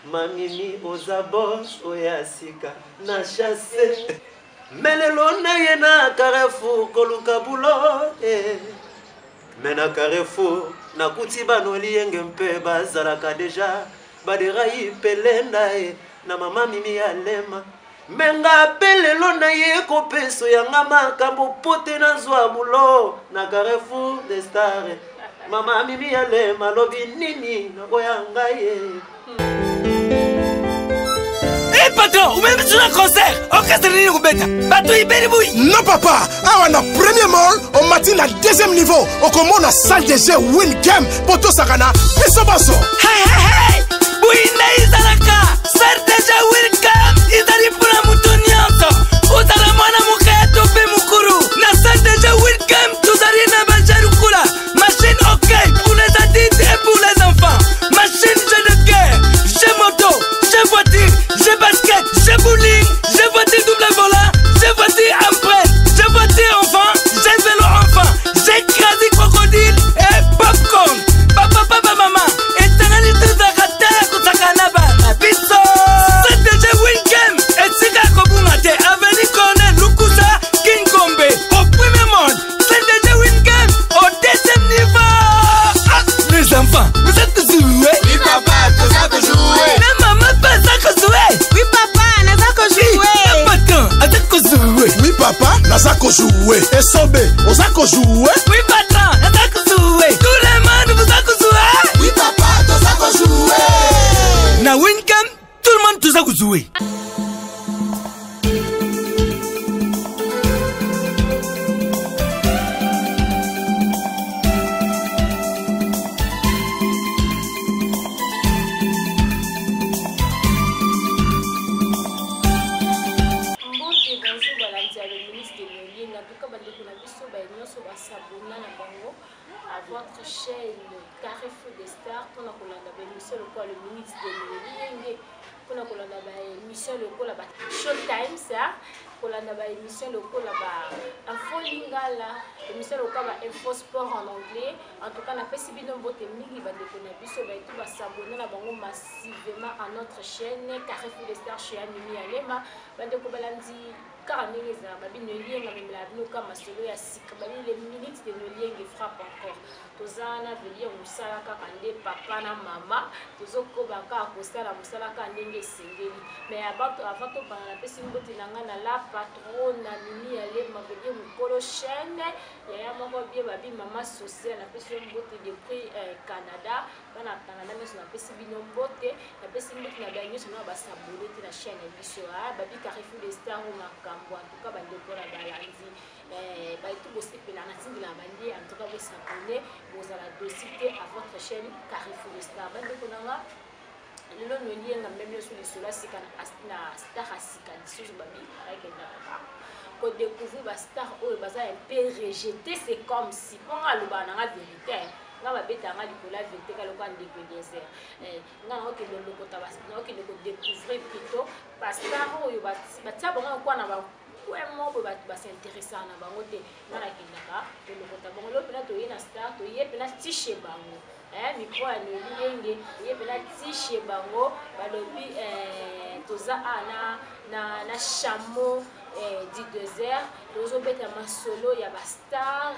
Mamimi ozabos oyasika na chasse. Melelo na ye na Carrefour koluka bulo. Mena Carrefour na kuti banoli yenge mpe bazalaka deja. Baderayi pelenda na mama mimi alema. Menga pelelo na ye kopeso yanga makambo pote na zwa bulo na Carrefour des Stars. Mama mimi alema lobi nini na koyanga ye. Hey patron, ou même sur un concert, orchestre ni Roubeta, bateau Iberiboui. Non papa, on a premier mall, on matin à deuxième niveau, on commence la salle de jeu Win Game, Poto Sakana, Piso Basso. Hey hey hey, Bouina Izalaka, salle de jeu Win Game, Izali pour la moutonniante, Uzala mwana mukaya tope mukuru, na salle de jeu Win Game, Tuzari na bajarukula, machine ok, pour les adultes et pour les enfants, machine jeu de guerre, jeu moto, jeu voiture, jeu basket, jeu bowling, jeu voiture double volant, jeu voiture empreinte, jeu voiture enfant, jeu vélo enfant, jeu crasi crocodile et popcorn. Papa, papa, maman, et t'en as dit tout ça, kataya kusakanaba, biso. C'est déjà Win Game, et sika kobungate, aveni kone, lukusa, King Kombe, au premier monde. C'est déjà Win Game, au deuxième niveau. Ah, les enfants, vous êtes joués? Oui papa, tu as que jouer. Mais maman, pas ça que jouer. Oui papa, n'a pas que jouer. Patron, avec que jouer. Oui papa, Nazako jouer. Et Sobe, Ozako jouer. Oui patron, avec que jouer. Tout le monde vous a que jouer. Oui papa, Tozako jouer. Na Win Game, tout le monde vous a que jouer. À votre chaîne Carrefour des Stars, pour la émission le ministre de l'Élie, pour la émission Showtime, ça, pour la émission Info Lingala, émission Info Sport en anglais. En tout cas, on a fait si bien de technique, il va s'abonner massivement à notre chaîne Carrefour des Stars chez Animi Alema. Les minutes de nos liens qui frappent encore. Tozana veut dire musalaka kande papa na mama. Tozoko baka akosala musalaka ndenge sengeli. Mais avant to bana pesi mboti nanga na la patronne na mimi ale mabedi mukolo chaîne. Ya moko bien babi mama social na pesi mboti depuis Canada. Bana Canada mais na pesi bino mbote. Na pesi mboti na banyo sona basabole na chaîne biso. Babi Carrefour des Stars ou makambo. En tout cas bandeko la balanzi. Tout aussi la nature de la bandie, en tout cas vous s'abonnez, vous allez dociter à votre chaîne Carrefour des Stars. Le lien même sur les solas c'est na star asika sur babi avec un quand découvrir ba star ou baza un peu rejeté, c'est comme si on a le ba na vérité. Nga ba beta nga likola vérité ka lokwa ndeko désert. Nga na ke le kota ba na ke le découvrir plutôt ba star ou ba tia bonga kwa na ba ouais moi bah s'intéresser à na bango te na kinaka to le kota bongo lo pena to yena star to ye pena tiche bango micro ya no yenge ye pena tiche bango balobi toza na chameau du désert tozo beta masolo ya ba star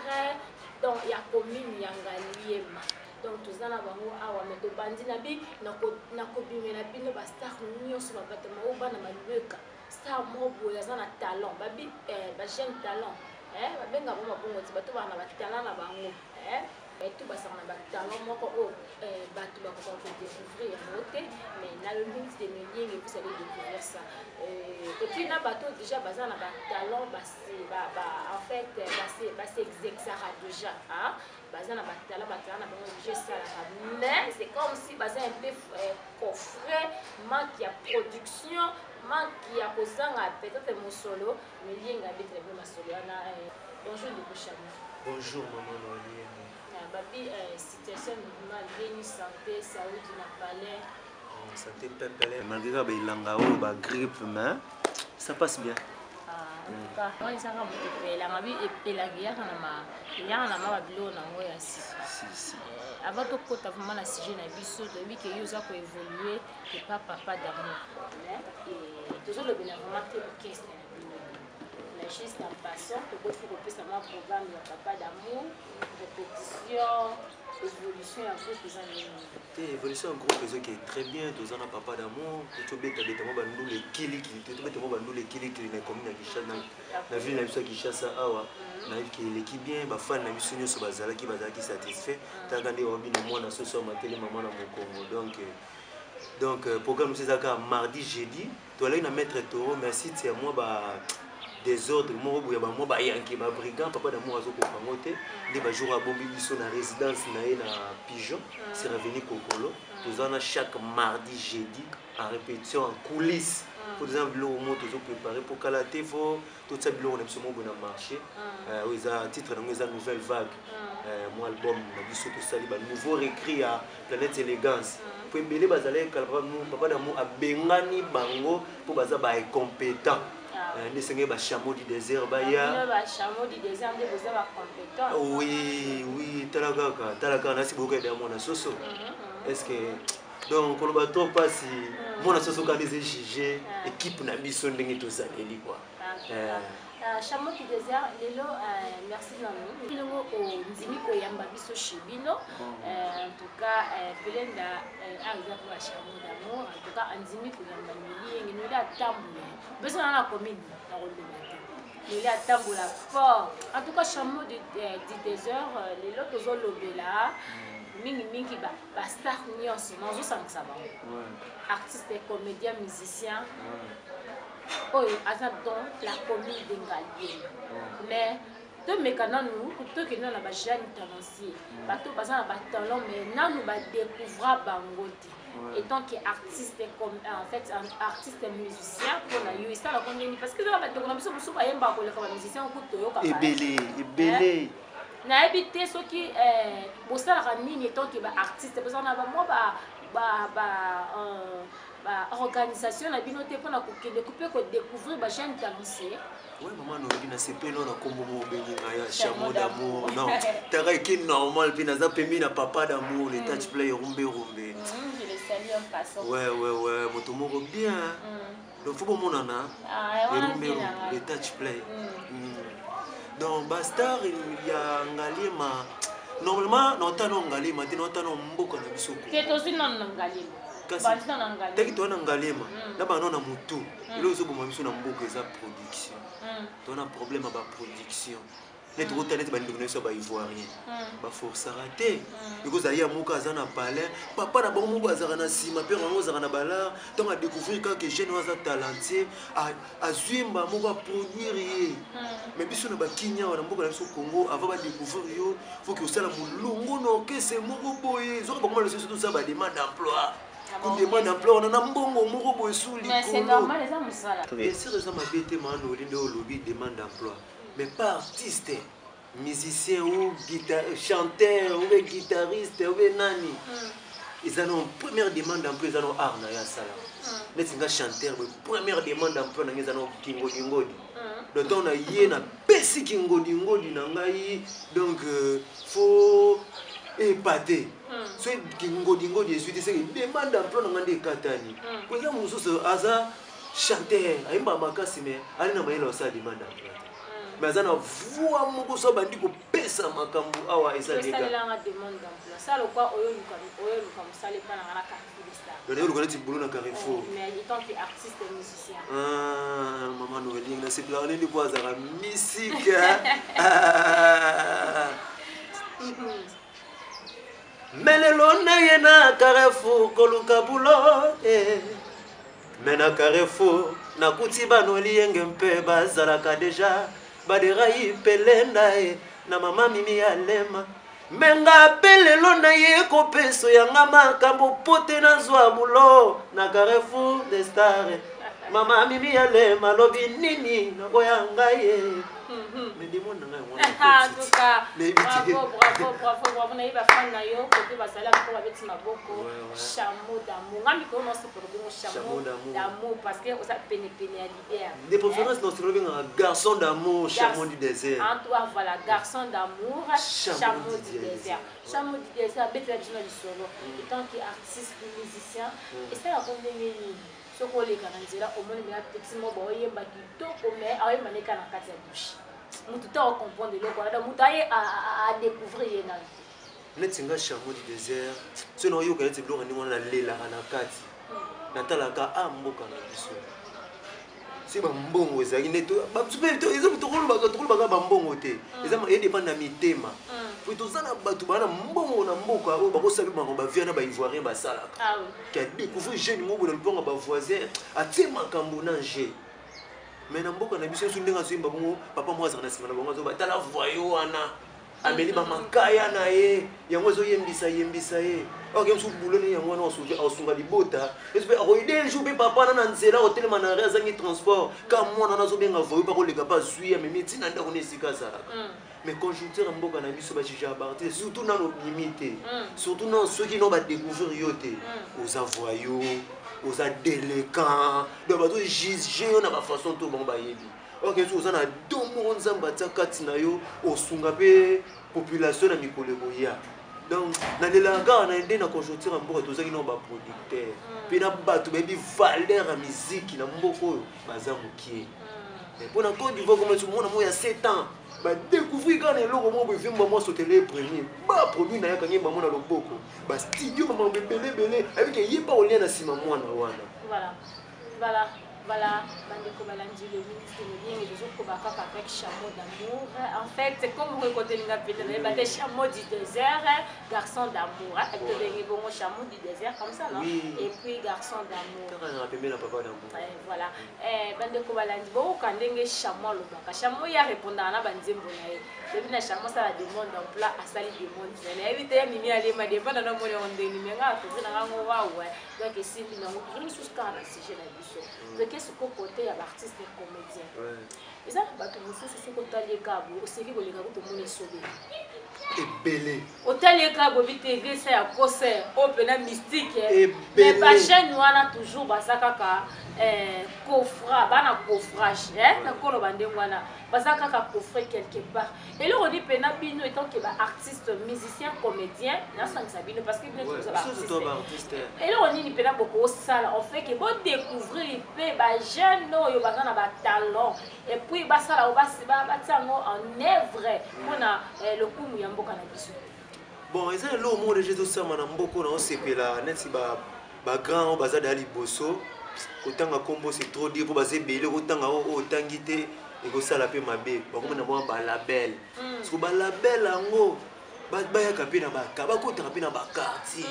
donc ya commune ya ngaliema donc toza na bango awa mais to bandi na bi na kobimela bino ba star nyonso ba bata ma oba na malweka star mobo ya na talent babi ba jeune talent babenga bo mabongo ti bato bana ba talent na bango tout ba sana ba talent moko o bato ba ko découvrir noté mais na le mix de milliers et vous allez découvrir ça et puis na bato déjà bazana ba talent en fait ba s'exercer déjà bazana ba talent na bango déjà ça mais c'est comme si bazana un peu coffret manque ya production manque ya kozanga peut-être mon solo mais lienga bitre bien ma solo na bonjour de Bouchama. Bonjour maman Lolienne. Babi situation normale bien santé saoudi na palais. Santé pépélé malgré ba ilanga o ba grippe mais ça passe bien. en tout cas moi ça ka moto pela ngabi epelaki yaka na ma babilo nango ya sika avant de kota vraiment na sujet na biso de bi ke yoza ko évoluer et pas papa d'amour et toujours le bénévolat que orchestre la juste en passant que vous pouvez savoir programme de papa d'amour répétition évolution en groupe des années évolution en groupe qui est très bien tous en papa d'amour tu beta beta mo bandu les kili tu beta mo bandu les kili na commune ya Kinshasa na ville na biso ya Kinshasa awa na qui l'équipe bien ba fan na biso nyoso bazalaki satisfait tanga nde obina mwana soso matele maman na Congo donc programme c'est ça mardi jeudi tu allais na mettre toro merci c'est moi ba désordre moi boya ba moi ba yanki ba brigand papa d'amour azo ko pangote ndi ba jour a bombi biso na résidence na Pigeon c'est revenu Kokolo tous en chaque mardi jeudi en répétition en coulisses pour exemple le moment tous préparé pour calater faut tout ça bilo on a absolument bon marché oui ça titre dans les nouvelle vague moi album na biso to sali ba nouveau récrit à Planète Élégance pour embelé bazalé papa d'amour a bengani bango pour baza ba incompétent ne ba chameau du désert ba ya ba chameau du désert de vous ba compétent oui talaka na si beaucoup de mon soso est-ce que donc on va trop pas si mon soso quand les juger équipe na biso ndenge to saleli quoi chameau du désert lelo merci nanu bilongo o nzimi ko yamba biso shibino en tout cas pelenda aza pour chameau d'amour en tout cas nzimi ko yamba mili ngi la tambula besoin na commune na rolobete il a tambula fort en tout cas chameau du désert lelo tozo lobela mingi ba star nyonso nazo sangisa ba artiste comédien musicien oh attends la commune d'Engalie mais to mekana nous to que nous na ba jeune talentsier bato bazana ba talent mais nanu ba découvrir bangote étant que artiste comme en fait un artiste musicien pour na yo ça la connaît parce que ça ba to na biso musu ba yemba ko le comme musicien ko to yo ka ebele na habité ceux qui bosala nini étant que ba artiste bazana ba moi organisation la binoté pour découvrir ba jeune talentsier. Oui maman no bina c'est non na kombo mo bengi ya chameau d'amour non tara qui normal bina za pemi na papa d'amour les touch play rumbe je le salue en passant. Ouais moto moko bien donc faut bon monana rumbe les touch play donc Bastar il y a Ngalima normalement non ta non Ngalima ti non ta non mboka na biso ko que to non Ngalima teki toana Ngalema na bano na mutu ilo ezoboma biso na mboka eza production toana problème ba production net rotanet bandeko na biso ba ivoirien ba forçara te because aya moka aza na palais papa na bango moko azaka na nsima mpe bango azaka na balar ntango adécouvrir kaka jeune aza talentie azwimba moko aproduire ye mais biso na bakinya wana mboka na biso Congo avant badécouvrir yo faut que osala molongo na okese moko boye zoka bakoma leso surtout ça bademande d'emploi une demande d'emploi on a mbongo moko boye suli mais c'est normal les hommes ça là bien sûr les hommes habitent man olinde au lobby demande d'emploi mais pas artiste musicien ou chanteur ou guitariste ou nani ils ont une première demande d'emploi ils ont art na ya sala mais c'est un chanteur première demande d'emploi na ils ont kingodi donc on a yena pesi kingodi na ngai donc faut épater soit kingodi jésus c'est une demande d'emploi na ngande katani pour ça mususu aza chanteur aimba makasi mais ali na mayela osa demande d'emploi mais ça na voix moko so bandi ko pesa makambu awa esa deka ça la demande d'emploi ça le quoi oyo comme ça les pas na Carrefour Star le ne reconnaît boulot na Carrefour mais étant que artiste et musicien maman Noélie na c'est planer ni bois za musique melelo na yena Carrefour koluka bulo mais na Carrefour na kuti banoli yenge mpe bazalaka déjà baderai pelenda na mama mimi ya lema menga pelelo na ye kopeso yanga makambo pote na zwa bulo na Carrefour des stars Mama mimi ale malobi nini nakoya ngai. Mais demande ngai mwana. En tout cas, bravo. Na iba fan na yo côté basala ko babeti maboko. Chameau d'amour. Ngami ko non c'est pour le chameau d'amour parce que on ça pene à l'hiver. De préférence non c'est un garçon d'amour, chameau du désert. En toi voilà, garçon d'amour, chameau du désert. Chameau du désert bête la du solo. Tant qu'artiste, musicien, et ça a combien ce qu'on les canaliser au moins il y a petit mot boyer kitoko mais awe maneka na kati ya douche. Mutu ta comprendre le quoi donc mutu à découvrir na. Netinga chameau du désert. Ce no yo kaneti biloko ni mwana lela na kati. Natalaka amboka na biso. Si ba mbongo ezali neto ba super ezo tokolo ba mbongo te. Eza e dépend na mitema. Puis tout ça na batu bana mbongo na mboka o bako sabi bango ba vient na ba ivoirien ba sala. Ah oui. Qui a découvert jeune mobo na mbongo ba voisin a tema kambo na nje. Mais na mboka na biso ndenga so imba bongo papa moi azana sima na bongo zo ba tala voyo wana. Ameli ba makaya na ye yango zo yembisa ye. Ok msu boulot ne yango na soje asunga libota. Espère o ide jour be papa na nzela hotel manara zangi transport ka mwana na zo benga voyo pa ko lega pa zui mais metina ndako ne sika sala. Mais conjoncture en boka na biso ba jija abarté surtout dans nos limites surtout dans ceux qui n'ont pas découvert yoté aux avoyaux aux délinquants donc ba to juger on a ba façon to bon ba yebi ok so za na domo nzamba ta katina yo osunga pe population na mikolo boya donc na lelanga na ende na conjoncture en boka to za ki no ba producteur pe na bato ba bi valeur à musique na mboko baza mukie mais pour la Côte d'Ivoire comme tout le monde il y a 7 ans bah découvrir quand les logos moi vivre moi sauter les premiers bah produit na yakanye maman na loboko bah studio maman belé avec y pas au lien na sima moi na wana voilà bandeko balandi le ministre de bien et les autres kobaka avec chameau d'amour en fait c'est comme vous côté linga peut-être mais chameau du désert garçon d'amour avec le bon chameau du désert comme ça non et puis garçon d'amour voilà bandeko balandi bon quand ndenge chameau lobaka chameau ya répondre na banzembo na ye depuis na chameau ça la demande en plat à sali demande na éviter mimi aller ma demande na mo on ndeni menga ko na ngo wa donc ici nous avons sous cas sujet la biso qu'est-ce que côté ya artiste et comédien ils ont battu mususu ce côté les kabo aussi qui kolinga ko mona sobe ebele hôtel les kabo BTV ça ya concert open mystique mais pas chaîne wana toujours basaka ka coffre bana coffrage na kolo bande wana basaka ka coffre quelque part et là on dit pena bino étant que artiste musicien comédien na sangisa bino parce que bino tous artiste et là on dit pena beaucoup sala on fait que bon découvrir pe ba jeune no yo bazana ba talent et puis ba sala o ba siba ba tango en œuvre pona le kumu ya mboka na biso bon eza lo mo de Jésus sama na mboko na osepela neti ba grand bazada liboso kotanga kombo c'est trop dire pour baser belé kotanga o tangité et ko sala pe mabe ba ko na ba label parce que ba label ango ba ya kapina ba ka ba ko tapina ba quartier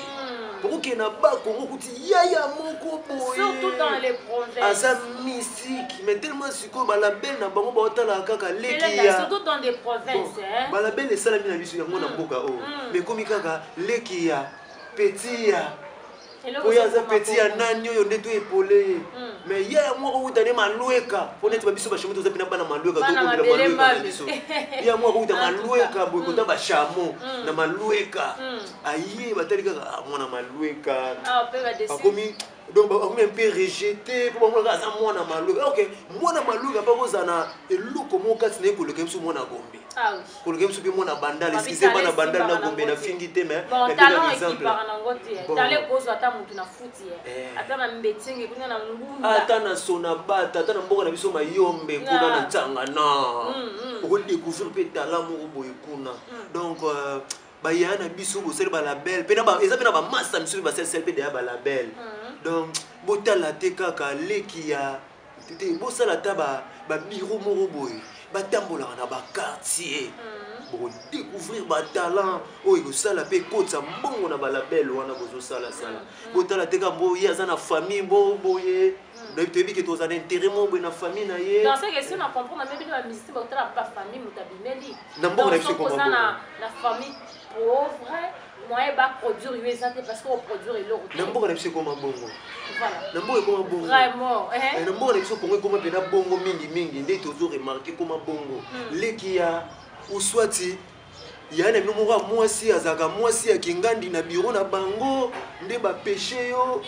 pour que na ba Congo kuti yaya moko boye surtout dans les provinces asa mystique mais tellement siko ba label na bango ba otala kaka leki ya surtout dans des provinces ba label et sala mina biso yango na mboka o mais komi kaka leki ya petit ya oya za petit ya nani oyo ndeto epolé mais ya moko utane malueka pona tu biso ba chameau to zapina bana malueka to ko bila malueka biso ya moko utane malueka boy kota ba chameau na malueka ayi batali kaka mona malueka pe ba desi akomi donc on est un peu rejeté pour moi ça moi na malueka OK moi na malueka pas kozana eloko moka tsine ko le kemsu moi na gombe ah oui ko le kemsu bi moi na bandal excusez moi na bandal na gombe na fingité mais talent exemple talent cause ata mutu na futi ata na mbetenge kuna na ngunda ata na sona bata ata na mboka na biso mayombe kuna na tanga na ko découvrir pe talent mo boye kuna donc bayana biso bo sel ba label pe na ba eza pe na ba massa biso ba sel pe de ba label donc botala te kaka leki ya tete bosala ta ba biro moko boye batambola na ba quartier pour découvrir ba talent o iko sala pe kotsa mbongo na ba label wana bozo sala botala te ka boye za na famille boye donc tu dis que tu as un intérêt mon na famille na ye dans cette question on comprend même bien la musique botala pas famille mutabineli na mbongo na biso ko na famille pauvre moyen ba produire yo santé parce qu'on produire et l'autre. N'importe quel comment bongo. Voilà. N'importe comment bongo. Vraiment. N'importe quel comment comment pena bongo mingi ndé toujours remarquer comment bongo. Leki ya ou swati ya na mino moko mwasi azaka mwasi ya kingandi na bureau na bango ndé ba péché yo.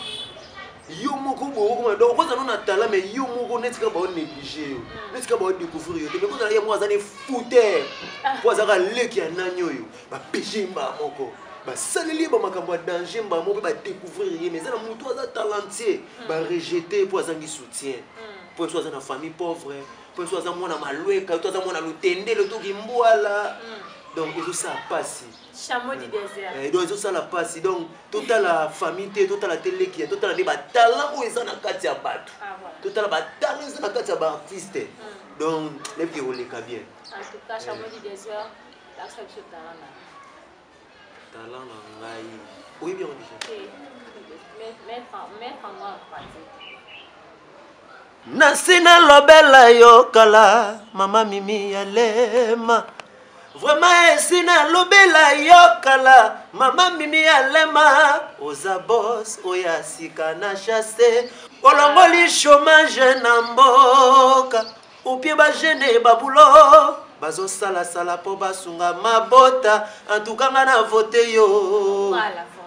Yo moko bo donc koza non atala mais yo moko netika ba négliger yo. Netika ba découvrir yo. Mais koza ya moi azane fouter. Po azaka leki ya nanyo yo. Ba péché mba moko. Bah saleli ba makambo danger mba mo ba découvrir mais ça na mutu aza talentueux ba rejeter pour azangi soutien pour soit na famille pauvre pour soit mwana malweka to aza mwana lutende le to kimbwala donc ils ça passe chameau du désert donc ils ça la passe donc toute la famille toute la télé qui toute la ba talent ou ils na kati ya bato toute la ba talent ils na kati ya ba artiste donc les qui roule bien en tout cas chameau du désert l'acceptation talent talent na ngai oui bien on dit mettre en pratique Nasina lobela yo kala mama mimi ya lema vraiment sina lobela yo kala mama mimi ya lema oza boss oya sika na chasse olongoli chômage na mboka upie ba jeune babulo bazo sala sala po basunga mabota en tout cas na voter yo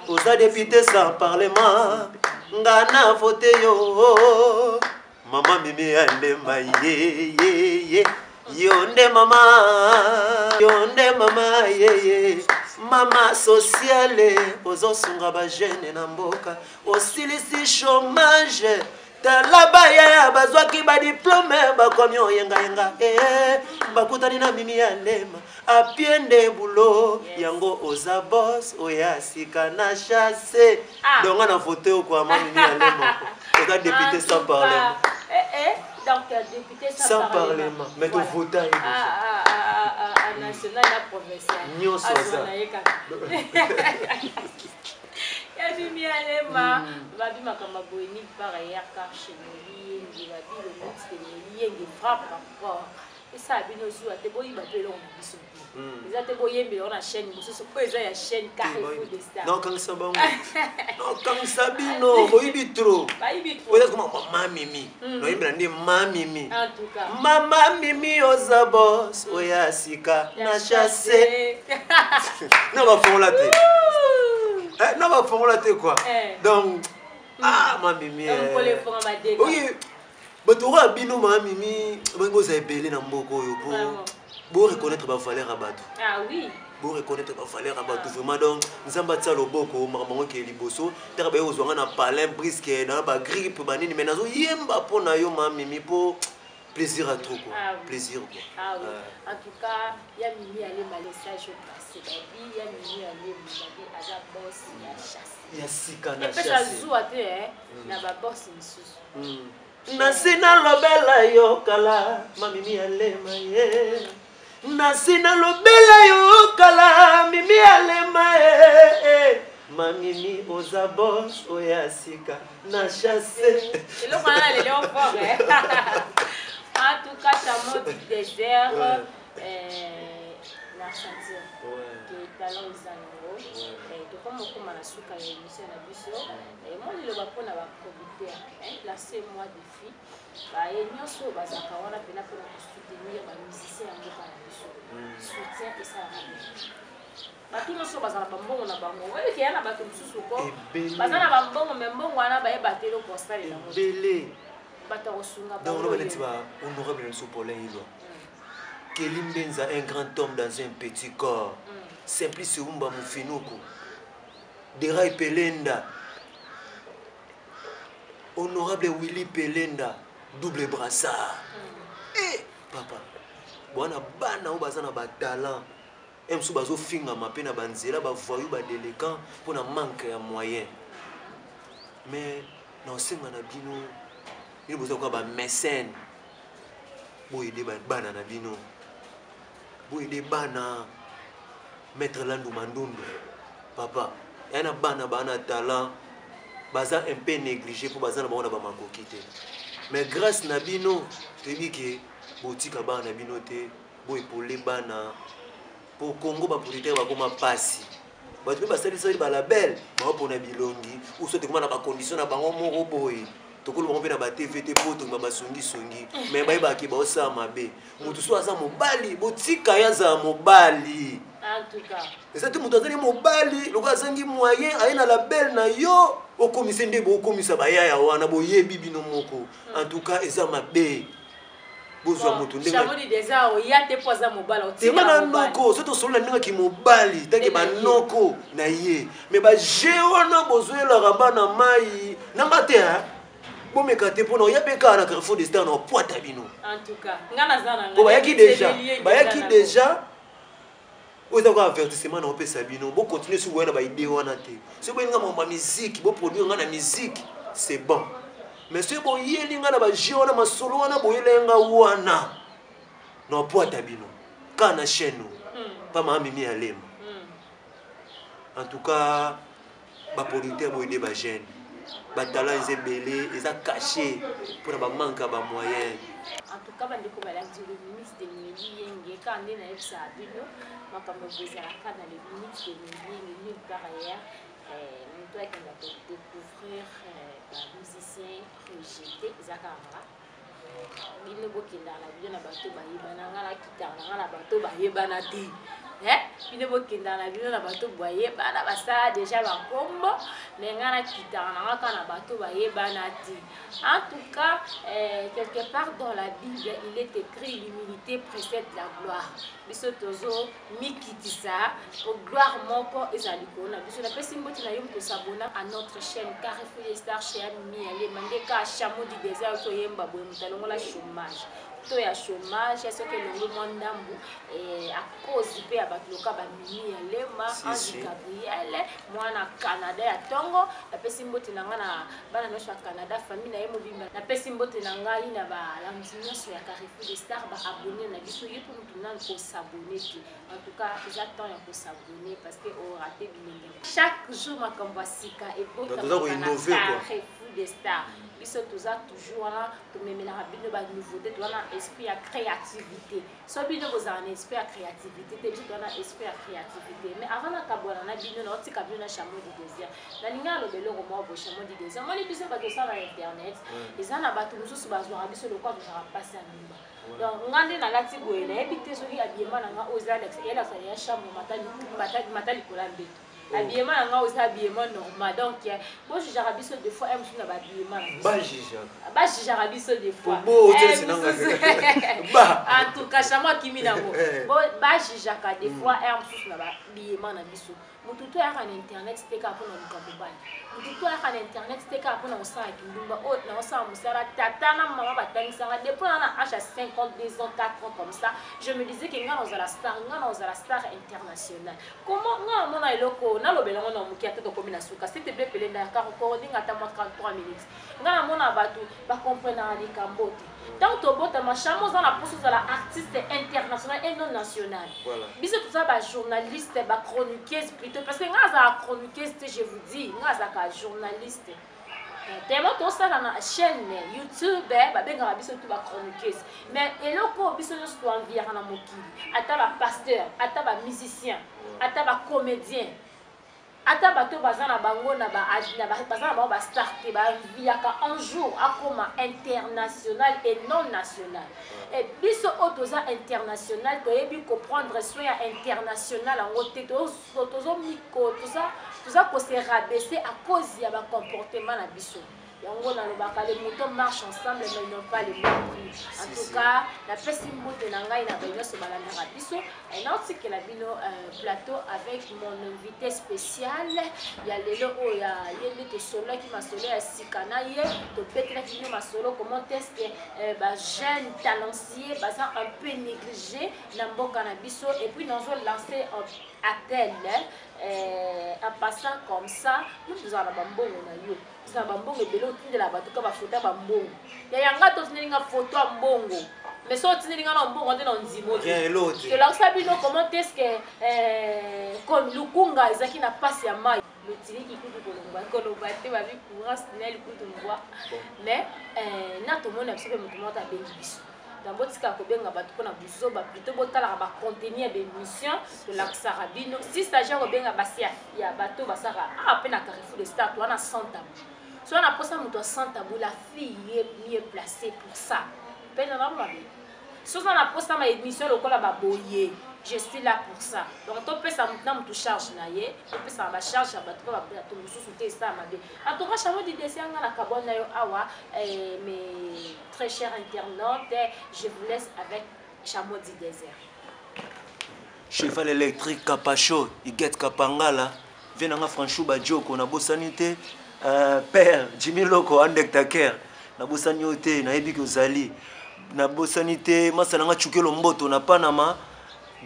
oza député sans parlement ngana voter yo mama mimi andema ye yonde mama ye mama sociale ozo sunga ba jeune na mboka osilisi chômage talaba ya bazwaki ba diplôme ba komi yenga bakutani na mimi ya lema apiende bulo yango oza boss oya sika na chasse donc na voter kwa mama mimi ya lema oza député sans parlement donc député sans parlement mais tu votes national et provincial nyoso ça ya mimi ya lema babi makamba boyini par yaka chenoli ngi babi le mix de yenge frappe encore et ça bino su ate boyi ba pelo na biso ils ate boyembe on a chaîne mususu ko eza ya chaîne Carrefour de Star non quand ça bango non quand ça bino boyi trop oza comme mama mimi no yembra ndi mama mimi en tout cas mama mimi oza boss oya sika na chasse non va fond la tête non va fond la tête quoi donc mama mimi on les fond ma dégâts oui batora bino mama mimi bango za ebele na mboko oyo pour reconnaître ba valeur à bato oui pour reconnaître ba valeur à bato vraiment donc nzamba tsa loboko mamango ke liboso tera ba ozwanga na palin brisque na ba grippe banini mais nazo yemba pona yo mama mimi pour plaisir à trop quoi plaisir quoi oui en tout cas ya mimi aller ma message au passé babi ya mimi aller babi aza boss ya chasse ya sika na chasse et puis ça joue à na ba boss misusu nasina lobela yo kala mami ya lema ye nasina lobela yo kala mimi ya lema ye mami oza boss oya sika na chasse le kana le léon fort en tout cas chameau du désert na chantier que talent izango to comme okoma na suka ya émission na biso moi le bapona ba comité la c'est moi défi ba nyonso bazaka wana pena pona soutenir ba musiciens yango pa na biso soutien et ça bato nyonso bazala bambongo na bango oyeke ya na bato mosusu ko baza na bambongo me mbongo wana bayeba te eloko osalela yango ebele bato akosunga donc on va dire honorable Nelson Paulin Ilwa Kelly Mbenza, un grand homme dans un petit corps. Simplice Umba Mufinuku. Deray Pelenda. Honorable Willy Pelenda. Double brassard. Eh, papa. Bwana bana ou bazana ba talent. Emsu bazo finga mapena banzela ba voyou ba délinquant pour na manque ya moyen. Mais non senga na bino. Il besoin quoi ba mécène. Bo aider ba bana na bino. Bo aider bana mettre landu mandundu. Papa, yana bana bana talent. Baza un peu négligé pour bazana ba on ba makokite. Mais grâce na bino, tu dis que botika bana bino te bo épauler bana pour Congo ba politaire ba koma passi. bato mpe basalisaki balabel baopona bilongi uso tekoma na bacondition na bango moko boye tokolobango mpe na batv te po tongima basongisongi me bayebaki baosala mabe motu so aza mobali botika ye azala mobali eza te moto azali mobali lokola azangi moyen aye na label na yo okomisa nde bookomisa bayaya wana boyebi bino moko en tout cas eza mabe bozwa moto ndetema na noko so tosolola ndengaki mobali tanke banoko na ye me baje wana bozwelaka bana mai nanga te bomeka te mpona oya mpe kaka na carrefour de star na opwata bino po bayaki deja oyo eza koka avertissement na opesa bino bocontinue soki boya na baide wana te soki boyelinga mambo ya musike boproduire nga na musike c'est bon mais soki boyeli nga na baje wana masolo wana boyelenga wana na opwata bino kaka na chaîne pa maa mimi ya lema en tout cas baproducteur boyede bajeune batala eza ebele eza caché mpona bamanke ya bamoyen en tout cas bandeko balandi le ministre de Melienge quand nde nayebisa bino makambo ezalaka na le ministre de Melienge nulle part ailleurs moto akenda kodécouvrir bamusicien rejeté eza kaka bino bokendaka na bino na bato bayebana nga na kitaka na nga na bato bayebana te bino bokendaka na bino na bato bayebana basala déjà bakombo me nga na kitaka na nga kaka na bato bayebana te. En tout cas, quelque part dans la Bible, il est écrit l'humilité précède la gloire. Biso tozo mikitisa pour gloire moko ezali kona. Biso na pesi mboti na yo mko s'abonner à notre chaîne Carrefour des Stars chez Ami Ale mandeka chameau du désert to yemba boye mutalongo la chômage. To ya chômage est ce que le mondambu à cause pe abatuloka ba mini alema Ange Gabriel mwana Canada ya tongo na pesi mboti na ngana bana no Canada famille na yemo bimba na pesi mboti na ngai na ba la musique ya Carrefour des Stars ba abonner na biso yepo mutuna ko s'abonner. En tout cas j'attends ya ko s'abonner parce que on raté bilenge chaque jour makambo sika et pour Carrefour des Stars biso toza toujours là to memela bino ba nouveauté to na esprit ya créativité so bino bozana na esprit ya créativité te biso na esprit ya créativité mais avant na kabona na bino na otika bino na chameau du désert na linga lo belo ko mo bo chameau du désert moni biso ba to sa na internet ezana bato mususu bazwa biso lo kwa tozara passer na mba donc ngande na lati boye na ebité soki abiema na nga ozala ya ya chambre matali kolambe habillement na nga aussi habillement normal donc bon je jarabiso des fois aime sur na habillement ba je jarabiso des fois en tout cas chama kimi na mo ba je jaka des fois aime sur na habillement na biso mututo ya na internet teka pour na mukabubani mututo ya na internet teka pour na osala kindumba o na osala musara tata na mama batangisa nga depuis na âge à 52 ans 4 ans comme ça je me disais que nga na la star internationale comment nga mona eloko na lobela ngona mukia te to komina suka s'il te plaît pelenda car recording ata 33 minutes nga mona batu ba comprendre ali kambote tant to bota ma chamo za na poso za la artiste international et non national voilà biso tout ça ba journaliste ba chroniqueuse plutôt parce que nga za chroniqueuse je vous dis nga za ka journaliste tellement tout ça dans la chaîne YouTube ba benga biso tout ba chroniqueuse mais eloko biso no sto envier na mokili ata ba pasteur ata ba musicien ata ba comédien ata bato bazana bango na ba bazana ba ba starter ba viaka un jour akoma international et non national et biso otoza international to yebi comprendre soin international en côté tozo miko toza ko se rabaisser à cause ya ba comportement na biso yango na lobaka les moutons marchent ensemble mais ils n'ont pas le même prix. En tout cas la pesi mbote na ngai na bayo so balanda biso et na otike la bino plateau avec mon invité spécial ya lelo o ya yende to solo qui ma solo ya sikana ye to petra qui ma solo comment est-ce que ba jeune talentueux basa un peu négligé na mboka na biso et puis nous allons lancer un appel en passant comme ça nous allons bambongo na yo ça bambongo belo tinde la bato ka ba photo bambongo ya yanga to tinde photo mbongo mais so tinde nga na mbongo ndena nzimo te la sabino comment est-ce que comme lukunga ezaki na passe ya mai le tili ki kutu kolomba te ba bi courage na likutu mbwa mais na to mona biso pe mutu mota bengi biso dans botika kobenga bato pona buzoba plutôt botala ba contenir des missions de la Sarabino si stagiaire kobenga basia ya bato basara pe na Carrefour de Stars wana 100 tabou so on a posé muto 100 tabou la fille est mieux placée pour ça pe na ba so on a posé ma émission lokola ba boyer je suis là pour ça. Donc, tu peux ça maintenant me charge naie, tu peux ça ma charge à battre va tout sous ça ma bé. En tout cas, chameau du dessin la carbone naio awa mes très chers internautes, je vous laisse avec chameau du désert. Cheval électrique Capacho, il get Kapangala, vient en franchou Badjoko na bosanité père Jimmy Loko andek taker na bosanité na ebi kozali na bosanité masalanga chukelo mboto na Panama.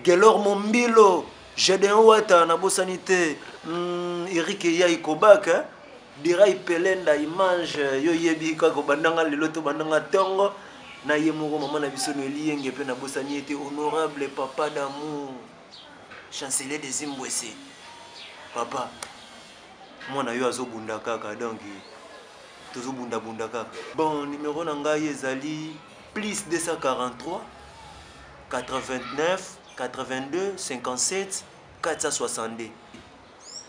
Gelor Mombilo, Jedin Wata, na bosanité, Eric Yaï Kobak, Dirai Pelenda, il mange, yo yebi kako bandanga liloto bandanga tongo, na yemuro maman na biso no lienge pe na bosanité honorable papa d'amour, chancelier des Zimbabwe. Papa, moi na yo azo bunda kaka donc tozo bunda bunda kaka. Bon, numéro na ngai ezali plus 243 89 82 57 462.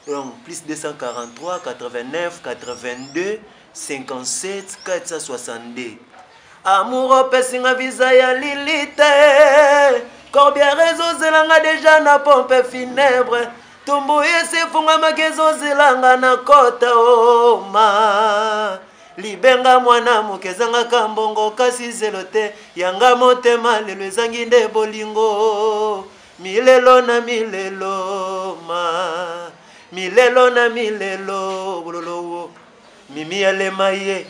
Donc plus 243 89 82 57 462. Amour pesinga visa ya lilite. Corbien réseau zelanga déjà na pompe funèbre. Tumbu yese funga makezo zelanga na kota oma. Libenga mwana mukezanga kambongo kasi zelote yanga motema lelo ezangi nde bolingo milelo na milelo ma milelo na milelo bololo mimi alema ye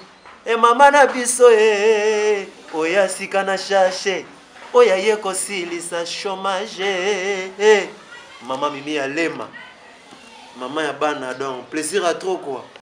e mama na biso e oya sika na shashe oya ye kosilisa chômage mama mimi alema mama ya bana donc plaisir à trop quoi.